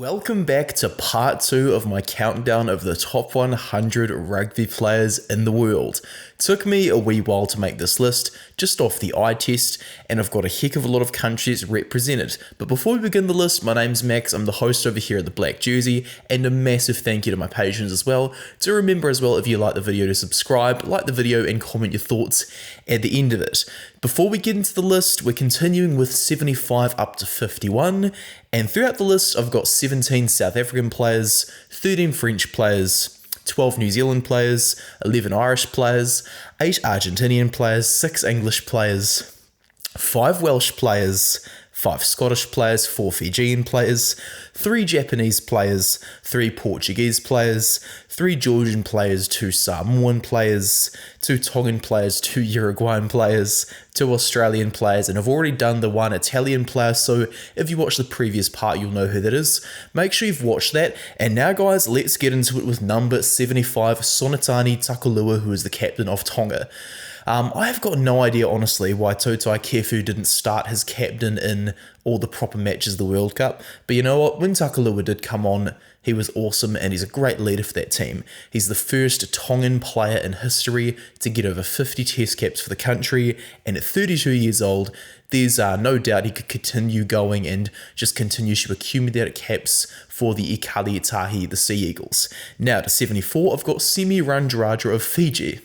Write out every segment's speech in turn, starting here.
Welcome back to part 2 of my countdown of the top 100 rugby players in the world. Took me a wee while to make this list, just off the eye test, and I've got a heck of a lot of countries represented. But before we begin the list, my name's Max, I'm the host over here at the Black Jersey, and a massive thank you to my patrons as well. Do remember as well, if you like the video, to subscribe, like the video, and comment your thoughts at the end of it. Before we get into the list, we're continuing with 75 up to 51, and throughout the list I've got 17 South African players, 13 French players, 12 New Zealand players, 11 Irish players, 8 Argentinian players, 6 English players, 5 Welsh players, 5 Scottish players, 4 Fijian players, 3 Japanese players, 3 Portuguese players, 3 Georgian players, 2 Samoan players, 2 Tongan players, 2 Uruguayan players, 2 Australian players, and I've already done the 1 Italian player, so if you watched the previous part you'll know who that is. Make sure you've watched that. And now guys, let's get into it with number 75, Sonatani Takulua, who is the captain of Tonga. I have got no idea, honestly, why Tautai Kefu didn't start his captain in all the proper matches of the World Cup. But you know what? When Takulua did come on, he was awesome and he's a great leader for that team. He's the first Tongan player in history to get over 50 test caps for the country, and at 32 years old, there's no doubt he could continue going and just continue to accumulate caps for the Ikali Tahi, the Sea Eagles. Now to 74, I've got Semi Radradra of Fiji.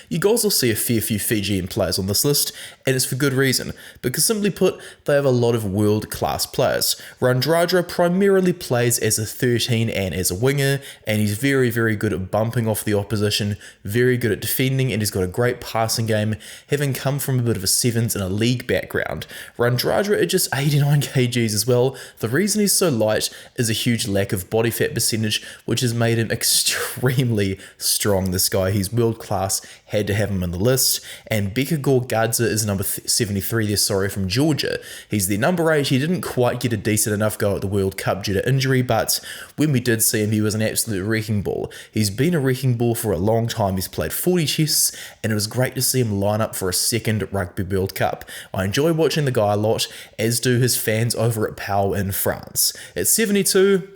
You guys will see a fair few Fijian players on this list, and it's for good reason, because simply put, they have a lot of world-class players. Radradra primarily plays as a 13 and as a winger, and he's very, very good at bumping off the opposition, very good at defending, and he's got a great passing game, having come from a bit of a sevens and a league background. Radradra is just 89 kgs as well. The reason he's so light is a huge lack of body fat percentage, which has made him extremely strong, this guy. He's world-class, had to have him on the list. And Beka Gorgadze is number 73 there, from Georgia. He's the number 8. He didn't quite get a decent enough go at the World Cup due to injury, but when we did see him, he was an absolute wrecking ball. He's been a wrecking ball for a long time. He's played 40 tests, and it was great to see him line up for a second Rugby World Cup. I enjoy watching the guy a lot, as do his fans over at Pau in France. At 72,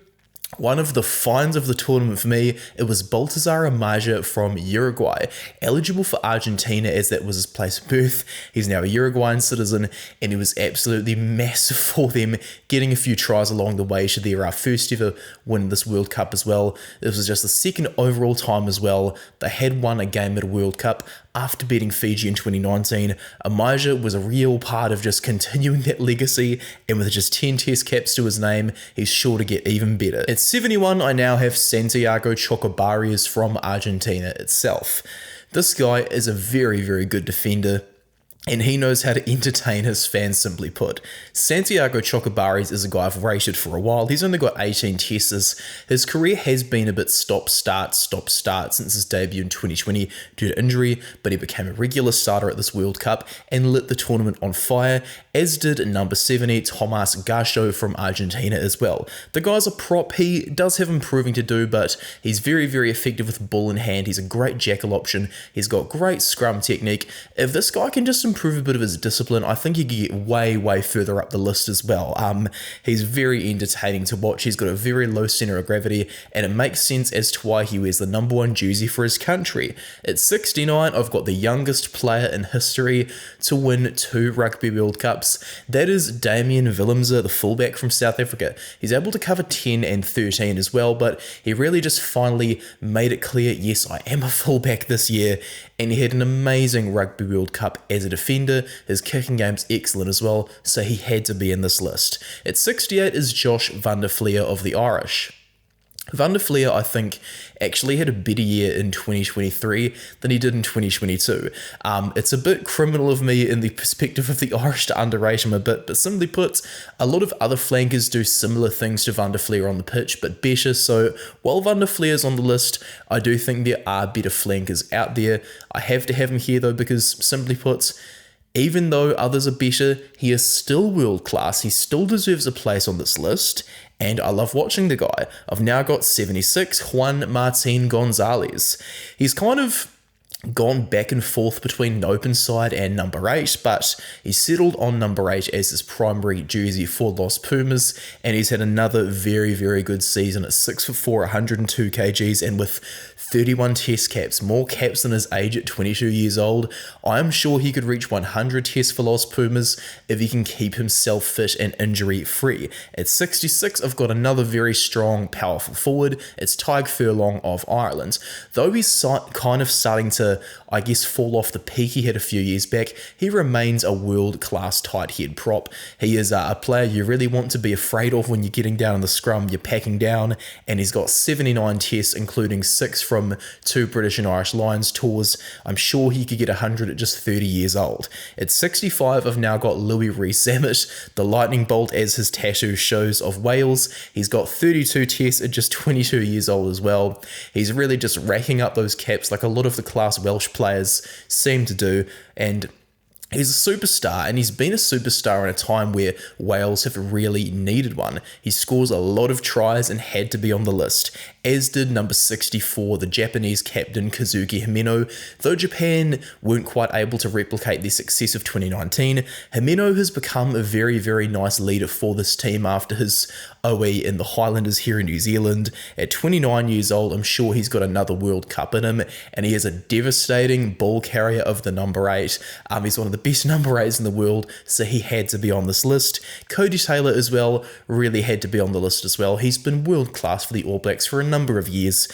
one of the finds of the tournament for me, it was Baltazar Amaja from Uruguay, eligible for Argentina as that was his place of birth. He's now a Uruguayan citizen, and he was absolutely massive for them, getting a few tries along the way to their first ever win this World Cup as well. This was just the second overall time as well. They had won a game at a World Cup after beating Fiji in 2019. Amaja was a real part of just continuing that legacy, and with just 10 test caps to his name, he's sure to get even better. At 71, I now have Santiago Chocobarrios from Argentina itself. This guy is a very, very good defender, and he knows how to entertain his fans, simply put. Santiago Chocobarrios is a guy I've rated for a while. He's only got 18 tests. His career has been a bit stop-start since his debut in 2020 due to injury, but he became a regular starter at this World Cup and lit the tournament on fire, as did number 70, Tomas Gasho from Argentina as well. The guy's a prop. He does have improving to do, but he's very, very effective with ball in hand. He's a great jackal option. He's got great scrum technique. If this guy can just improve a bit of his discipline, I think he could get way, way further up the list as well. He's very entertaining to watch. He's got a very low center of gravity, and it makes sense as to why he wears the number 1 jersey for his country. At 69, I've got the youngest player in history to win 2 Rugby World Cups. That is Damian Willemse, the fullback from South Africa. He's able to cover 10 and 13 as well, but he really just finally made it clear, yes, I am a fullback this year, and he had an amazing Rugby World Cup as a defender. His kicking game's excellent as well, so he had to be in this list. At 68 is Josh van der Flier of the Irish. Van der Flier, I think, actually had a better year in 2023 than he did in 2022. It's a bit criminal of me in the perspective of the Irish to underrate him a bit, but simply put, a lot of other flankers do similar things to Van der Flier on the pitch, but better. So while Van der Flier's on the list, I do think there are better flankers out there. I have to have him here though, because simply put, even though others are better, he is still world class. He still deserves a place on this list, and I love watching the guy. I've now got 76, Juan Martín González. He's kind of gone back and forth between an open side and number 8, but he settled on number 8 as his primary jersey for Los Pumas, and he's had another very, very good season at 6'4", 102 kgs, and with 31 test caps, more caps than his age at 22 years old. I'm sure he could reach 100 tests for Los Pumas if he can keep himself fit and injury free. At 66, I've got another very strong, powerful forward. It's Tyg Furlong of Ireland. Though he's kind of starting to, I guess, fall off the peak he had a few years back, he remains a world-class tight head prop. He is a player you really want to be afraid of when you're getting down in the scrum, you're packing down, and he's got 79 tests, including 6 from 2 British and Irish Lions tours. I'm sure he could get 100 at just 30 years old. At 65, I've now got Louis Rees-Zammit, the lightning bolt as his tattoo shows, of Wales. He's got 32 tests at just 22 years old as well. He's really just racking up those caps like a lot of the class Welsh players seem to do, and he's a superstar, and he's been a superstar in a time where Wales have really needed one. He scores a lot of tries and had to be on the list, as did number 64, the Japanese captain Kazuki Himeno. Though Japan weren't quite able to replicate their success of 2019, Himeno has become a very, very nice leader for this team after his OE in the Highlanders here in New Zealand. At 29 years old, I'm sure he's got another World Cup in him, and he is a devastating ball carrier of the number 8. He's one of the best number 8s in the world, so he had to be on this list. Cody Taylor as well really had to be on the list as well. He's been world class for the All Blacks for a number of years.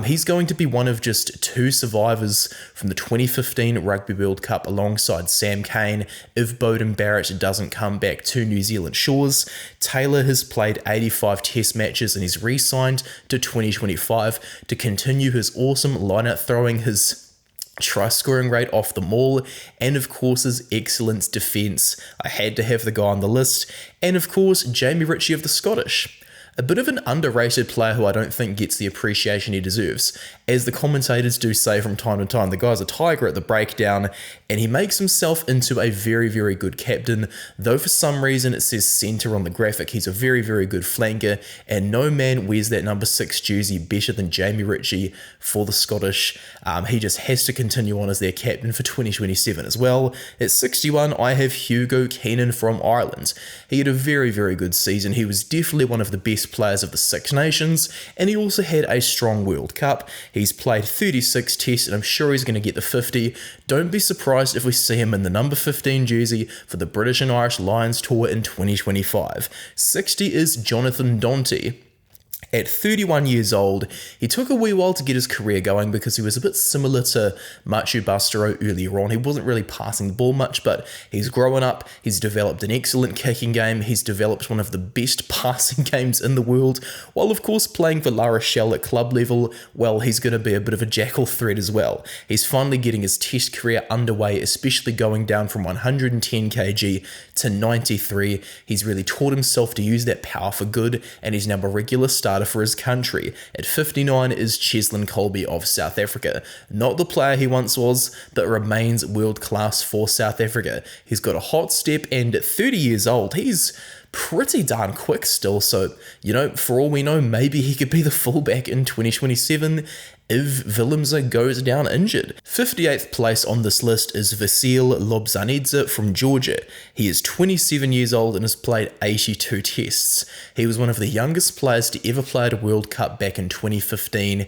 He's going to be one of just 2 survivors from the 2015 Rugby World Cup alongside Sam Cane if Beauden Barrett doesn't come back to New Zealand shores. Taylor has played 85 test matches and he's re-signed to 2025 to continue his awesome line-out throwing, his try scoring rate off the maul, and of course his excellent defence. I had to have the guy on the list. And of course Jamie Ritchie of the Scottish. A bit of an underrated player who I don't think gets the appreciation he deserves. As the commentators do say from time to time, the guy's a tiger at the breakdown, and he makes himself into a very, very good captain, though for some reason it says centre on the graphic. He's a very, very good flanker, and no man wears that number 6 jersey better than Jamie Ritchie for the Scottish. He just has to continue on as their captain for 2027 as well. At 61, I have Hugo Keenan from Ireland. He had a very, very good season. He was definitely one of the best players of the Six Nations, and he also had a strong World Cup. He's played 36 tests, and I'm sure he's going to get the 50. Don't be surprised if we see him in the number 15 jersey for the British and Irish Lions tour in 2025. 60 is Jonathan Dante. At 31 years old, he took a wee while to get his career going because he was a bit similar to Machu Bastero earlier on. He wasn't really passing the ball much, but he's growing up. He's developed an excellent kicking game. He's developed one of the best passing games in the world. While, of course, playing for La Rochelle at club level, well, he's going to be a bit of a jackal threat as well. He's finally getting his test career underway, especially going down from 110 kg to 93. He's really taught himself to use that power for good, and he's now a regular starter for his country. At 59 is Cheslin Kolbe of South Africa. Not the player he once was, but remains world class for South Africa. He's got a hot step, and at 30 years old, he's pretty darn quick still, so, for all we know, maybe he could be the fullback in 2027 if Willemse goes down injured. 58th place on this list is Vasil Lobzanidze from Georgia. He is 27 years old and has played 82 tests. He was one of the youngest players to ever play at a World Cup back in 2015,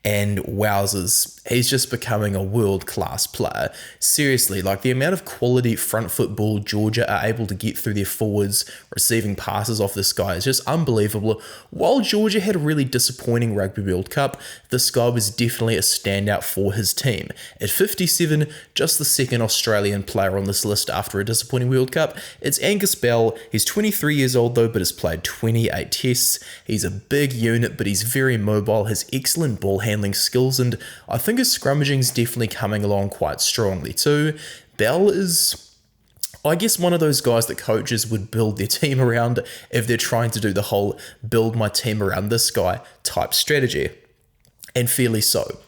and wowzers, he's just becoming a world-class player. Seriously, the amount of quality front foot ball Georgia are able to get through their forwards, receiving passes off this guy is just unbelievable. While Georgia had a really disappointing Rugby World Cup, this guy was definitely a standout for his team. At 57, just the second Australian player on this list after a disappointing World Cup, it's Angus Bell. He's 23 years old though, but has played 28 tests. He's a big unit, but he's very mobile, has excellent ball handling skills, and I think his scrummaging's definitely coming along quite strongly too. Bell is, I guess, one of those guys that coaches would build their team around if they're trying to do the whole build my team around this guy type strategy. And fairly so.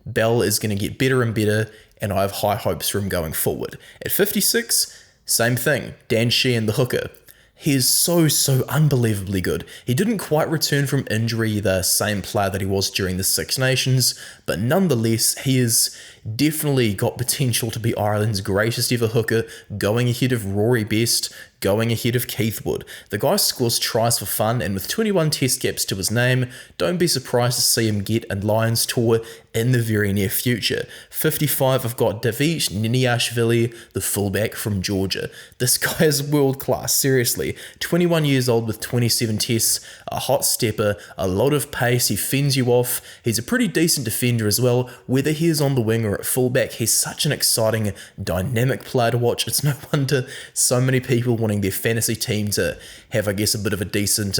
Bell is going to get better and better, and I have high hopes for him going forward. At 56, same thing, Dan Sheehan the hooker. He is so unbelievably good. He didn't quite return from injury the same player that he was during the Six Nations, but nonetheless, he is definitely got potential to be Ireland's greatest ever hooker, going ahead of Rory Best, going ahead of Keith Wood. The guy scores tries for fun, and with 21 test caps to his name, don't be surprised to see him get a Lions tour in the very near future. 55, I've got David Niniashvili, the fullback from Georgia. This guy is world class, seriously. 21 years old with 27 tests, a hot stepper, a lot of pace, he fends you off. He's a pretty decent defender as well. Whether he is on the wing or at fullback, he's such an exciting, dynamic player to watch. It's no wonder so many people wanting their fantasy team to have, I guess, a bit of a decent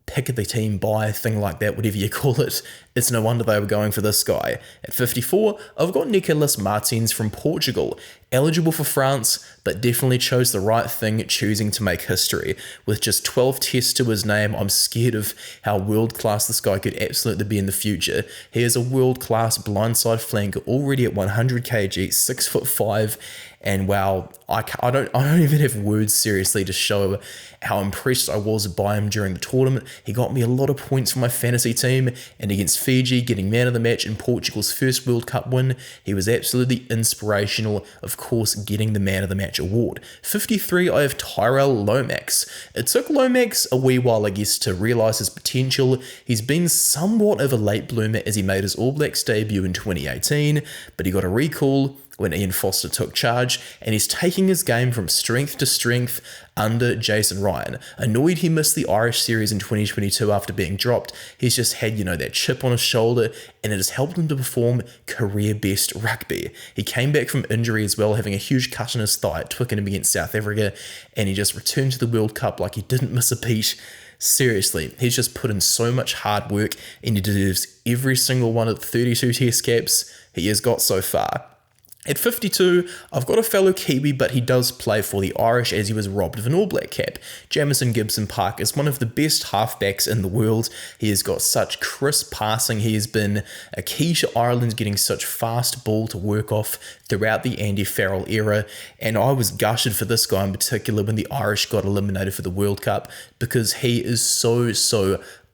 pick of the team buy, thing like that, whatever you call it. It's no wonder they were going for this guy. At 54, I've got Nicolas Martins from Portugal. Eligible for France, but definitely chose the right thing, choosing to make history. With just 12 tests to his name, I'm scared of how world-class this guy could absolutely be in the future. He is a world-class blindside flanker, already at 100 kg, 6'5", and wow, I don't even have words, seriously, to show how impressed I was by him during the tournament. He got me a lot of points for my fantasy team, and against Fiji, getting man of the match in Portugal's first World Cup win, he was absolutely inspirational, of course, getting the man of the match award. 53, I have Tyrell Lomax. It took Lomax a wee while, I guess, to realise his potential. He's been somewhat of a late bloomer as he made his All Blacks debut in 2018, but he got a recall when Ian Foster took charge, and he's taking his game from strength to strength under Jason Ryan. Annoyed he missed the Irish series in 2022 after being dropped, he's just had, that chip on his shoulder, and it has helped him to perform career-best rugby. He came back from injury as well, having a huge cut in his thigh at Twickenham against South Africa, and he just returned to the World Cup like he didn't miss a beat. Seriously, he's just put in so much hard work, and he deserves every single one of the 32 test caps he has got so far. At 52, I've got a fellow Kiwi, but he does play for the Irish as he was robbed of an All Black cap. Jamison Gibson-Park is one of the best halfbacks in the world. He has got such crisp passing. He has been a key to Ireland getting such fast ball to work off throughout the Andy Farrell era, and I was gutted for this guy in particular when the Irish got eliminated for the World Cup, because he is so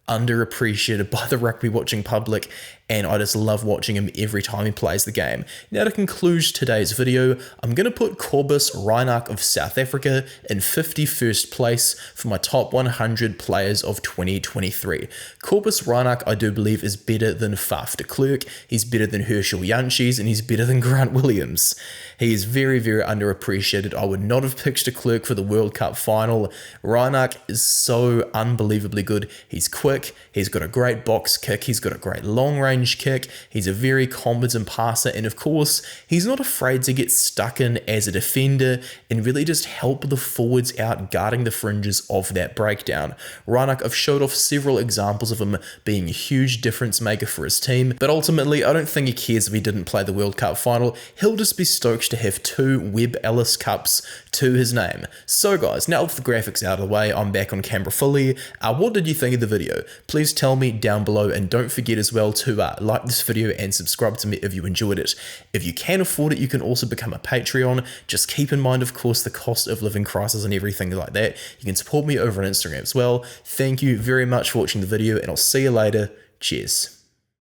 underappreciated by the rugby watching public, and I just love watching him every time he plays the game. Now, to conclude today's video, I'm going to put Cobus Reinach of South Africa in 51st place for my top 100 players of 2023. Cobus Reinach, I do believe, is better than Faf de Klerk, he's better than Herschel Jantjies, and he's better than Grant Williams. He is very underappreciated. I would not have picked de Klerk for the World Cup final. Reinach is so unbelievably good. He's quick, he's got a great box kick, he's got a great long range kick, he's a very competent passer, and of course, he's not afraid to get stuck in as a defender and really just help the forwards out guarding the fringes of that breakdown. Reinach, I've showed off several examples of him being a huge difference maker for his team, but ultimately, I don't think he cares if he didn't play the World Cup final. He'll just be stoked to have 2 Webb Ellis Cups to his name. So guys, now with the graphics out of the way, I'm back on camera fully. What did you think of the video? Please tell me down below, and don't forget as well to like this video and subscribe to me if you enjoyed it. If you can afford it, you can also become a Patreon. Just keep in mind, of course, the cost of living crisis and everything like that. You can support me over on Instagram as well. Thank you very much for watching the video, and I'll see you later. Cheers.